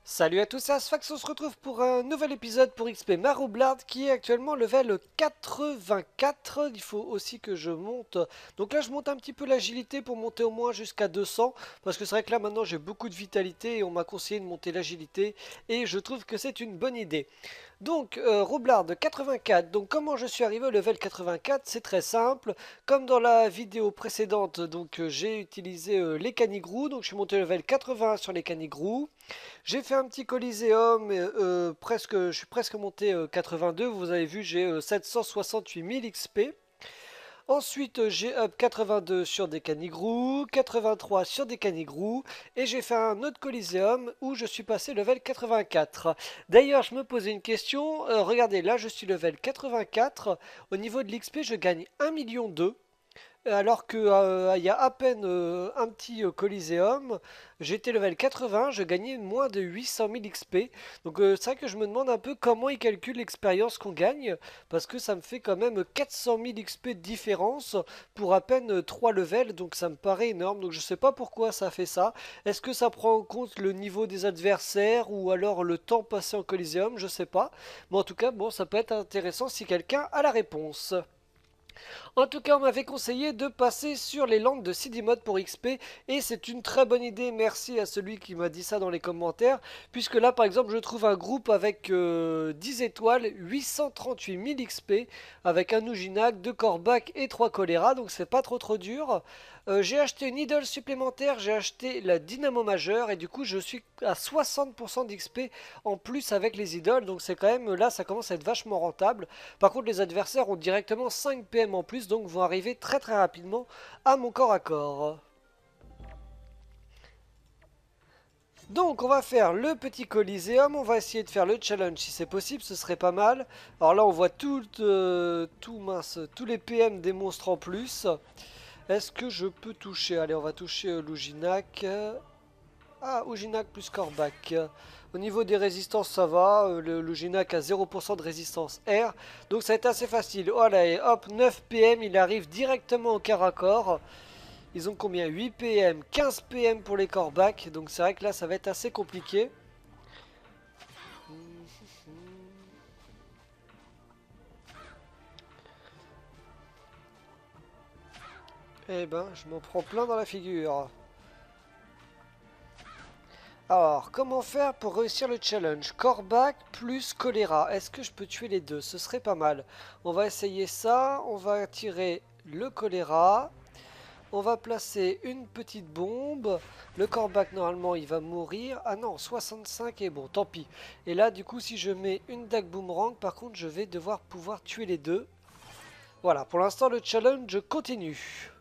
Salut à tous, c'est Asfax, on se retrouve pour un nouvel épisode pour XP Maroublard qui est actuellement level 84. Il faut aussi que je monte. Donc là je monte un petit peu l'agilité pour monter au moins jusqu'à 200. Parce que c'est vrai que là maintenant j'ai beaucoup de vitalité et on m'a conseillé de monter l'agilité. Et je trouve que c'est une bonne idée. Donc, Roublard 84. Donc, comment je suis arrivé au level 84? C'est très simple. Comme dans la vidéo précédente, donc j'ai utilisé les canigrous. Donc, je suis monté au level 81 sur les canigrous. J'ai fait un petit coliséum. Je suis presque monté 82. Vous avez vu, j'ai 768 000 XP. Ensuite, j'ai up 82 sur des canigrous, 83 sur des canigrous, et j'ai fait un autre coliséum où je suis passé level 84. D'ailleurs, je me posais une question. Regardez, là, je suis level 84. Au niveau de l'XP, je gagne 1,2 million. Alors que il y a à peine un petit Coliseum, j'étais level 80, je gagnais moins de 800 000 XP. Donc c'est vrai que je me demande un peu comment ils calculent l'expérience qu'on gagne, parce que ça me fait quand même 400 000 XP de différence pour à peine 3 levels, donc ça me paraît énorme. Donc je sais pas pourquoi ça fait ça. Est-ce que ça prend en compte le niveau des adversaires ou alors le temps passé en Coliseum? Je sais pas. Mais en tout cas, bon, ça peut être intéressant si quelqu'un a la réponse. En tout cas, on m'avait conseillé de passer sur les landes de CD-Mode pour XP et c'est une très bonne idée. Merci à celui qui m'a dit ça dans les commentaires. Puisque là, par exemple, je trouve un groupe avec 10 étoiles, 838 000 XP, avec un Nujinac, 2 Corbac et 3 Choléra. Donc c'est pas trop dur. J'ai acheté une idole supplémentaire, j'ai acheté la Dynamo majeure et du coup je suis à 60% d'XP en plus avec les idoles. Donc c'est quand même là, ça commence à être vachement rentable. Par contre, les adversaires ont directement 5 PM en plus, donc vont arriver très rapidement à mon corps à corps. Donc on va faire le petit Coliseum, on va essayer de faire le challenge si c'est possible, ce serait pas mal. Alors là on voit tous les PM des monstres en plus. Est-ce que je peux toucher? Allez, on va toucher Luginac. Ah, Uginac plus Corbac. Au niveau des résistances, ça va. Le Luginac a 0% de résistance R. Donc ça va être assez facile. Voilà, et hop, 9 PM, il arrive directement au quart à corps. Ils ont combien? 8 PM, 15 PM pour les Corbac. Donc c'est vrai que là, ça va être assez compliqué. Eh ben, je m'en prends plein dans la figure. Alors, comment faire pour réussir le challenge? Corbac plus choléra. Est-ce que je peux tuer les deux? Ce serait pas mal. On va essayer ça. On va tirer le choléra. On va placer une petite bombe. Le Corbac, normalement, il va mourir. Ah non, 65 est bon, tant pis. Et là, du coup, si je mets une dague boomerang, par contre, je vais devoir pouvoir tuer les deux. Voilà, pour l'instant, le challenge continue.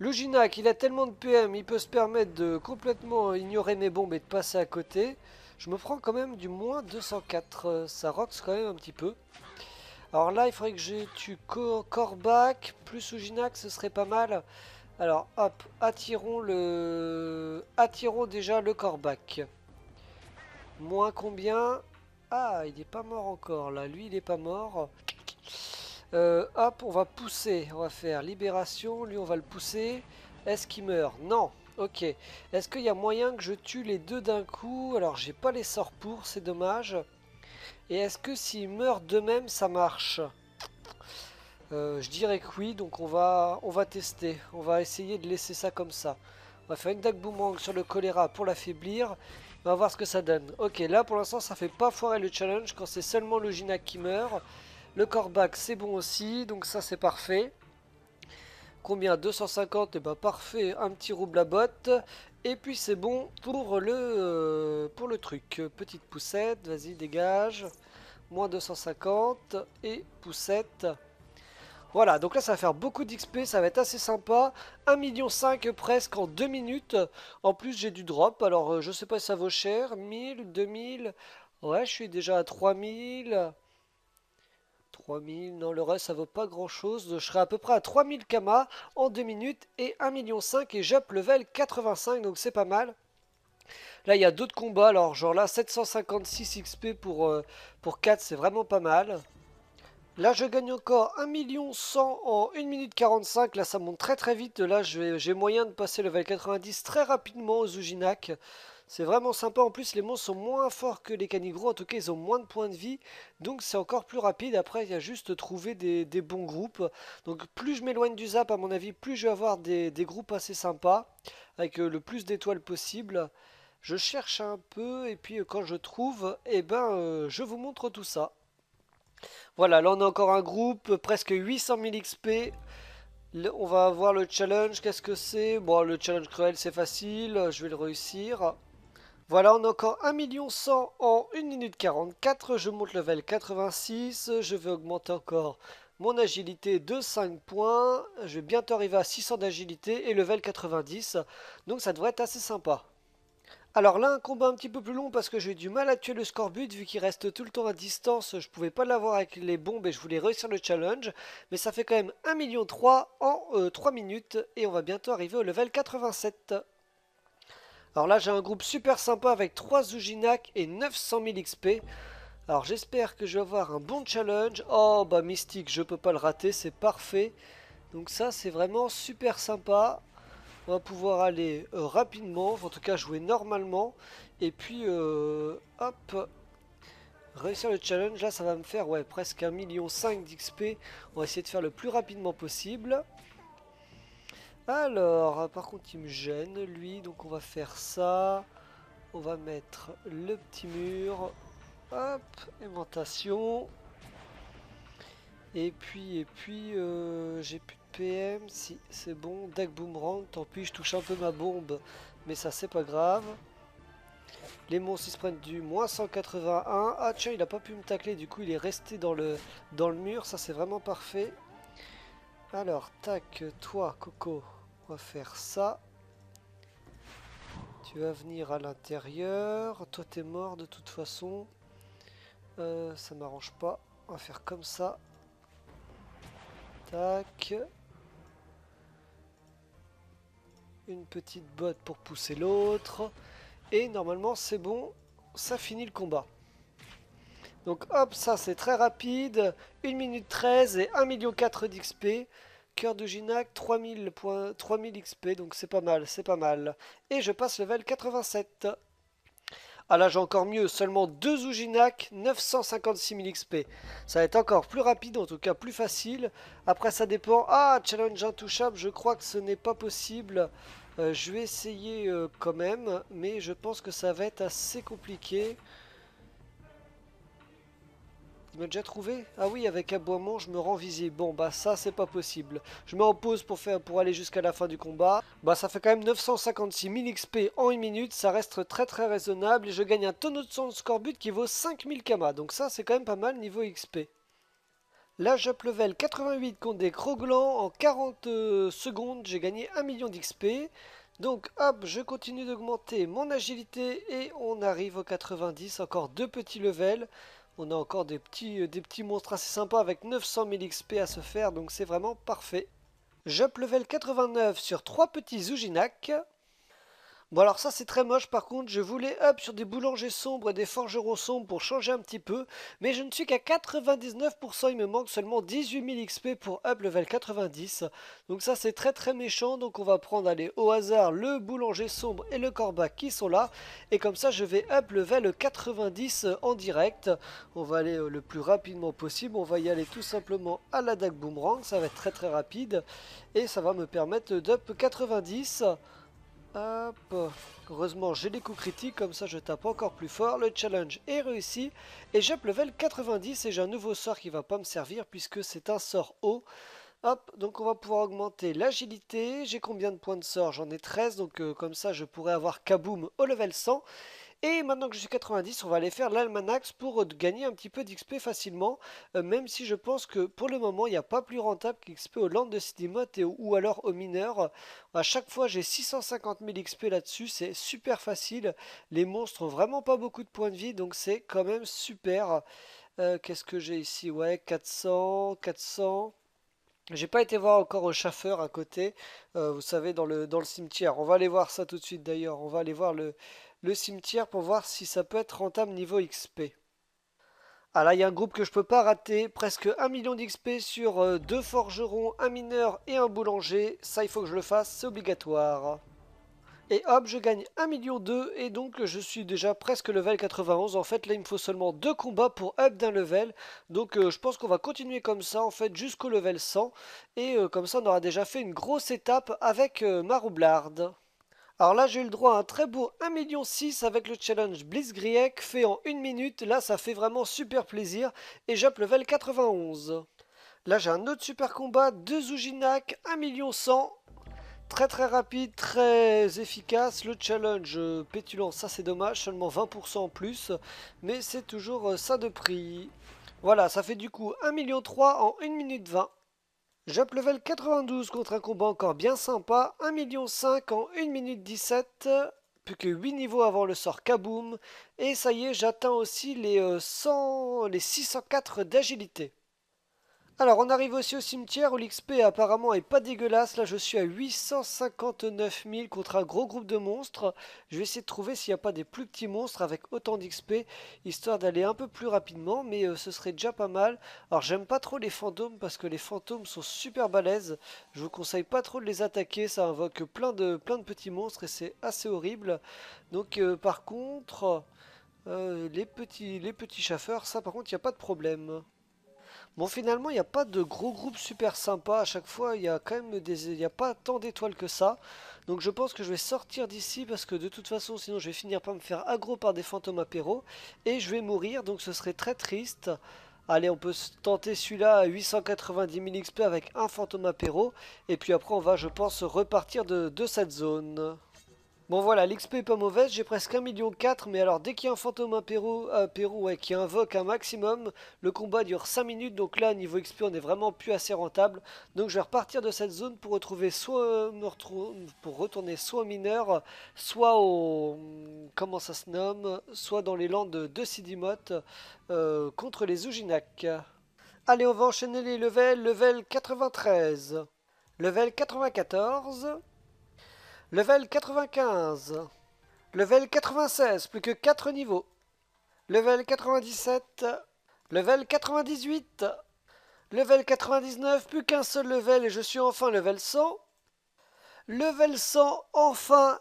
Luginac, il a tellement de PM, il peut se permettre de complètement ignorer mes bombes et de passer à côté. Je me prends quand même du moins 204, ça rocks quand même un petit peu. Alors là, il faudrait que je tue Corbac plus Luginac, ce serait pas mal. Alors hop, attirons déjà le Corbac. Moins combien? Ah, il n'est pas mort encore là, lui il est pas mort. Hop, on va pousser, on va faire libération, lui on va le pousser. Est-ce qu'il meurt? Non. Ok. Est-ce qu'il y a moyen que je tue les deux d'un coup? Alors j'ai pas les sorts pour, c'est dommage. Et est-ce que s'ils meurent d'eux-mêmes, ça marche? Je dirais que oui, donc on va tester. On va essayer de laisser ça comme ça. On va faire une dague boomerang sur le choléra pour l'affaiblir. On va voir ce que ça donne. Ok, là pour l'instant ça fait pas foirer le challenge quand c'est seulement le Ginac qui meurt. Le Corbac c'est bon aussi, donc ça c'est parfait. Combien? 250, et bah parfait, un petit rouble à botte. Et puis c'est bon pour le truc. Petite poussette, vas-y dégage. Moins 250 et poussette. Voilà, donc là ça va faire beaucoup d'XP, ça va être assez sympa. 1,5 million presque en 2 minutes. En plus j'ai du drop, alors je sais pas si ça vaut cher. 1000, 2000. Ouais, je suis déjà à 3000. 3000, non, le reste ça vaut pas grand chose. Je serai à peu près à 3000 Kama en 2 minutes et 1,5 million et j'up level 85, donc c'est pas mal. Là il y a d'autres combats, alors genre là 756 XP pour 4, c'est vraiment pas mal. Là je gagne encore 1 100 000 en 1 minute 45, là ça monte très vite. Là j'ai moyen de passer level 90 très rapidement aux Ujinac. C'est vraiment sympa, en plus les monstres sont moins forts que les canigros, en tout cas ils ont moins de points de vie, donc c'est encore plus rapide. Après il y a juste trouver des bons groupes. Donc plus je m'éloigne du zap à mon avis, plus je vais avoir des groupes assez sympas, avec le plus d'étoiles possible. Je cherche un peu et puis quand je trouve, eh ben je vous montre tout ça. Voilà, là on a encore un groupe, presque 800 000 XP. On va voir le challenge, qu'est-ce que c'est? Bon, le challenge cruel c'est facile, je vais le réussir. Voilà, on a encore 1 100 000 en 1 minute 44. Je monte level 86. Je vais augmenter encore mon agilité de 5 points. Je vais bientôt arriver à 600 d'agilité et level 90. Donc ça devrait être assez sympa. Alors là, un combat un petit peu plus long parce que j'ai eu du mal à tuer le Scorbut vu qu'il reste tout le temps à distance. Je pouvais pas l'avoir avec les bombes et je voulais réussir le challenge. Mais ça fait quand même 1 300 000 en 3 minutes et on va bientôt arriver au level 87. Alors là j'ai un groupe super sympa avec 3 Zouginak et 900 000 XP. Alors j'espère que je vais avoir un bon challenge. Oh bah Mystique, je peux pas le rater, c'est parfait. Donc ça c'est vraiment super sympa. On va pouvoir aller rapidement, en tout cas jouer normalement. Et puis hop, réussir le challenge. Là ça va me faire ouais, presque 1,5 million d'XP. On va essayer de faire le plus rapidement possible. Alors, par contre il me gêne lui, donc on va faire ça. On va mettre le petit mur. Hop, aimantation. Et puis, j'ai plus de PM. Si, c'est bon. Deck boomerang. Tant pis, je touche un peu ma bombe. Mais ça, c'est pas grave. Les monstres, ils se prennent du moins 181. Ah, tiens, il a pas pu me tacler. Du coup, il est resté dans le mur. Ça, c'est vraiment parfait. Alors, tac, toi, Coco. On va faire ça. Tu vas venir à l'intérieur. Toi, t'es mort de toute façon. Ça m'arrange pas. On va faire comme ça. Tac. Une petite botte pour pousser l'autre. Et normalement, c'est bon. Ça finit le combat. Donc hop, ça c'est très rapide. 1 minute 13 et 1,4 million d'XP. Cœur de Ginac, 3000 XP. Donc c'est pas mal, c'est pas mal. Et je passe level 87. Ah là j'ai encore mieux, seulement 2 Zouginac, 956 000 XP. Ça va être encore plus rapide, en tout cas plus facile. Après ça dépend. Ah, challenge intouchable, je crois que ce n'est pas possible. Je vais essayer quand même, mais je pense que ça va être assez compliqué. Il m'a déjà trouvé? Ah oui, avec aboiement, je me rends visible. Bon, bah ça, c'est pas possible. Je me repose pour aller jusqu'à la fin du combat. Bah ça fait quand même 956 000 XP en 1 minute. Ça reste très très raisonnable. Et je gagne un tonneau de sang de scorbut qui vaut 5000 kamas. Donc ça, c'est quand même pas mal niveau XP. Là, j'up level 88 contre des Croglans. En 40 secondes, j'ai gagné 1 million d'XP. Donc hop, je continue d'augmenter mon agilité et on arrive au 90. Encore 2 petits levels. On a encore des petits monstres assez sympas avec 900 000 XP à se faire, donc c'est vraiment parfait. J'up level 89 sur 3 petits Zouginac. Bon alors ça c'est très moche, par contre je voulais up sur des boulangers sombres et des forgerons sombres pour changer un petit peu, mais je ne suis qu'à 99%, il me manque seulement 18 000 XP pour up level 90, donc ça c'est très très méchant, donc on va prendre allez, au hasard le boulanger sombre et le corbac qui sont là, et comme ça je vais up level 90 en direct. On va aller le plus rapidement possible, on va y aller tout simplement à la dague boomerang, ça va être très très rapide, et ça va me permettre d'up 90. Hop, heureusement j'ai les coups critiques, comme ça je tape encore plus fort, le challenge est réussi, et j'up level 90 et j'ai un nouveau sort qui va pas me servir puisque c'est un sort haut. Hop, donc on va pouvoir augmenter l'agilité, j'ai combien de points de sort? J'en ai 13, donc comme ça je pourrais avoir Kaboom au level 100. Et maintenant que je suis 90, on va aller faire l'almanax pour gagner un petit peu d'XP facilement. Même si je pense que pour le moment, il n'y a pas plus rentable qu'XP au land de Sidimote ou alors aux mineurs. À chaque fois, j'ai 650 000 XP là-dessus. C'est super facile. Les monstres ont vraiment pas beaucoup de points de vie, donc c'est quand même super. Qu'est-ce que j'ai ici? Ouais, 400, 400. J'ai pas été voir encore au chauffeur à côté, vous savez, dans le cimetière. On va aller voir ça tout de suite d'ailleurs. On va aller voir le cimetière pour voir si ça peut être rentable niveau XP. Ah là, il y a un groupe que je peux pas rater. Presque 1 million d'XP sur 2 forgerons, un mineur et un boulanger. Ça, il faut que je le fasse, c'est obligatoire. Et hop, je gagne 1,2 million et donc je suis déjà presque level 91. En fait, là, il me faut seulement 2 combats pour up d'un level. Donc je pense qu'on va continuer comme ça, en fait, jusqu'au level 100. Et comme ça, on aura déjà fait une grosse étape avec ma roublarde. Alors là, j'ai eu le droit à un très beau 1,6 million avec le challenge Blitzkrieg fait en 1 minute. Là, ça fait vraiment super plaisir. Et j'up level 91. Là, j'ai un autre super combat de Zoujinak, 1,1 million. Très très rapide, très efficace. Le challenge pétulant, ça c'est dommage, seulement 20% en plus. Mais c'est toujours ça de prix. Voilà, ça fait du coup 1,3 million en 1 minute 20. J'up level 92 contre un combat encore bien sympa. 1,5 million en 1 minute 17. Plus que 8 niveaux avant le sort Kaboom. Et ça y est, j'atteins aussi les 604 d'agilité. Alors, on arrive aussi au cimetière où l'XP apparemment est pas dégueulasse. Là, je suis à 859 000 contre un gros groupe de monstres. Je vais essayer de trouver s'il n'y a pas des plus petits monstres avec autant d'XP, histoire d'aller un peu plus rapidement, mais ce serait déjà pas mal. Alors, j'aime pas trop les fantômes parce que les fantômes sont super balèzes. Je vous conseille pas trop de les attaquer, ça invoque plein de petits monstres et c'est assez horrible. Donc, par contre, les petits chasseurs, ça par contre, il n'y a pas de problème. Bon, finalement, il n'y a pas de gros groupe super sympa. À chaque fois, il y a quand même il n'y a pas tant d'étoiles que ça. Donc je pense que je vais sortir d'ici parce que de toute façon, sinon je vais finir par me faire aggro par des fantômes apéro. Et je vais mourir, donc ce serait très triste. Allez, on peut tenter celui-là à 890 000 XP avec un fantôme apéro. Et puis après, on va, je pense, repartir de cette zone. Bon voilà, l'XP est pas mauvaise, j'ai presque 1,4 million, mais alors dès qu'il y a un fantôme apéro ouais, qui invoque un maximum, le combat dure 5 minutes, donc là niveau XP on est vraiment plus assez rentable. Donc je vais repartir de cette zone pour retrouver pour retourner soit au mineur, soit au comment ça se nomme, soit dans les landes de Sidimote contre les Ujinac. Allez, on va enchaîner les levels, level 93, level 94. Level 95. Level 96, plus que 4 niveaux. Level 97. Level 98. Level 99, plus qu'un seul level et je suis enfin level 100. Level 100, enfin,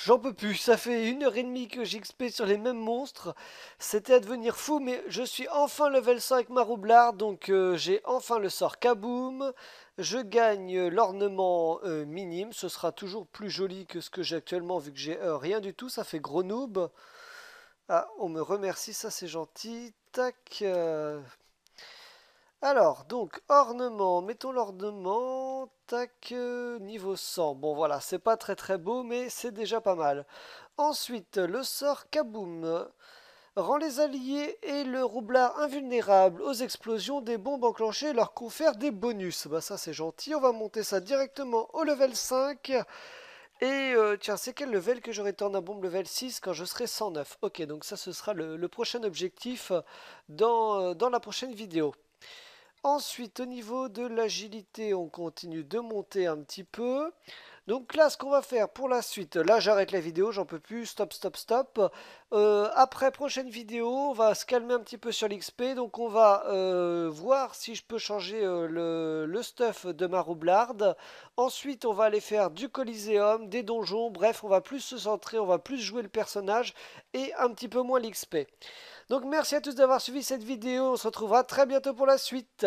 j'en peux plus. Ça fait 1 heure et demie que j'XP sur les mêmes monstres. C'était à devenir fou, mais je suis enfin level 100 avec ma roublarde. Donc j'ai enfin le sort Kaboom. Je gagne l'ornement minime. Ce sera toujours plus joli que ce que j'ai actuellement, vu que j'ai rien du tout. Ça fait gros noob. Ah, on me remercie, ça c'est gentil. Tac. Alors, donc, ornement, mettons l'ornement, tac, niveau 100. Bon, voilà, c'est pas très très beau, mais c'est déjà pas mal. Ensuite, le sort Kaboom rend les alliés et le roublard invulnérables aux explosions des bombes enclenchées et leur confère des bonus. Bah ça c'est gentil, on va monter ça directement au level 5. Et tiens, c'est quel level que j'aurai tant à bombe level 6 quand je serai 109. Ok, donc ça ce sera le prochain objectif dans la prochaine vidéo. Ensuite, au niveau de l'agilité, on continue de monter un petit peu. Donc là, ce qu'on va faire pour la suite, là j'arrête la vidéo, j'en peux plus, stop, stop, stop. Après, prochaine vidéo, on va se calmer un petit peu sur l'XP, donc on va voir si je peux changer le stuff de ma roublarde. Ensuite, on va aller faire du Coliseum, des donjons, bref, on va plus se centrer, on va plus jouer le personnage et un petit peu moins l'XP. Donc merci à tous d'avoir suivi cette vidéo, on se retrouvera très bientôt pour la suite.